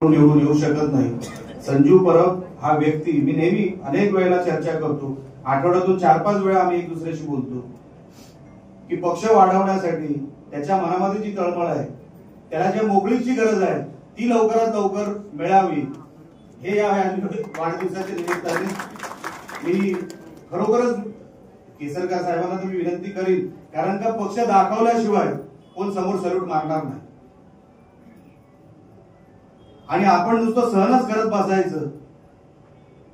निवडून येऊ शकत नाही। संजू परब हा व्यक्ती मी नेहमी अनेक वेळेला चर्चा करतो, आठवड्यातून 4-5 वेळा आम्ही एक दुसऱ्याशी बोलतो की पक्ष वाढवण्यासाठी त्याच्या मनामध्ये जी तळमळ आहे, त्याला ज्या मोकळीची गरज आहे ती लवकरात लवकर मिळावी, हे या वाढदिवसाच्या निमित्ताने मी खरोखरच केसरकर साहेबांना मी विनंती करीन, कारण का पक्ष दाखवल्याशिवाय कोण समोर सल्यूट मारणार नाही आणि आपण नुसतं सहनच करत बसायचं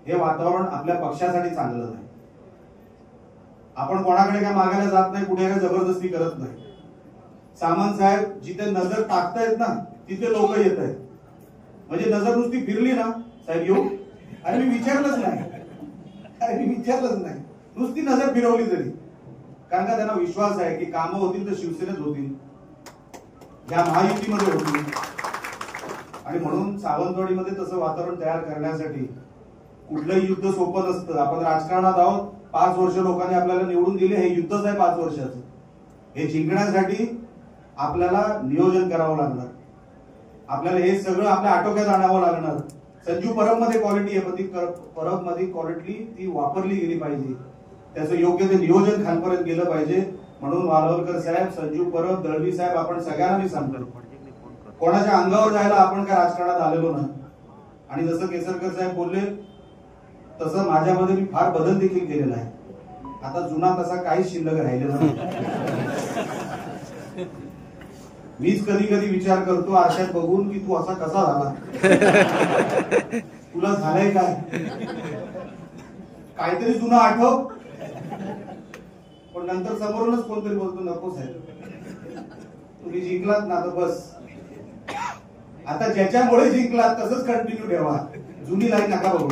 हे वातावरण आपल्या पक्षासाठी चांगलं नाही। आपण कोणाकडे काय मागायला जात नाही, कुठे काय जबरदस्ती करत नाही। सामंत साहेब जिथे नजर टाकतायत ना तिथे लोक येत आहेत, म्हणजे नजर नुसती फिरली ना साहेब येऊ, अरे मी विचारलंच नाही, नुसती नजर फिरवली तरी, कारण का त्यांना विश्वास आहे की कामं होतील तर शिवसेनेत होतील, या महायुतीमध्ये होतील। आणि म्हणून सावंतवाडीमध्ये तसं वातावरण तयार करण्यासाठी कुठलंही युद्ध सोपं नसतं। आपण राजकारणात आहोत, 5 वर्ष लोकांनी आपल्याला निवडून दिले, हे युद्धच आहे 5 वर्षाचं। हे जिंकण्यासाठी आपल्याला नियोजन करावं लागणार, आपल्याला हे सगळं आपल्या आटोक्यात आणावं लागणार। संजू परब मध्ये क्वालिटी आहे, पण ती परब मध्ये क्वालिटी ती वापरली गेली पाहिजे, त्याचं योग्य ते नियोजन खालपर्यंत गेलं पाहिजे। म्हणून वालवलकर साहेब, संजू परब, दळवी साहेब, आपण सगळ्यांना मी सांगतो, कोणाच्या अंगावर जायला आपण काय राजकारणात आलेलो नाही। आणि जसं केसरकर साहेब बोलले तसं माझ्यामध्ये मी फार बदल देखील केलेला आहे, आता जुना तसा काहीच शिल्लक राहिलेला नाही। मीच कधी कधी विचार करतो आरशात बघून की तू असा कसा झाला, तुला झालंय काय, काहीतरी जुनं आठव। पण नंतर समोरूनच कोणतरी बोलतो नको साहेब तुम्ही जिंकलात ना तर बस, आता ज्याच्यामुळे जिंकलात तसंच कंटिन्यू ठेवा, जुनी लाईन नका बघू।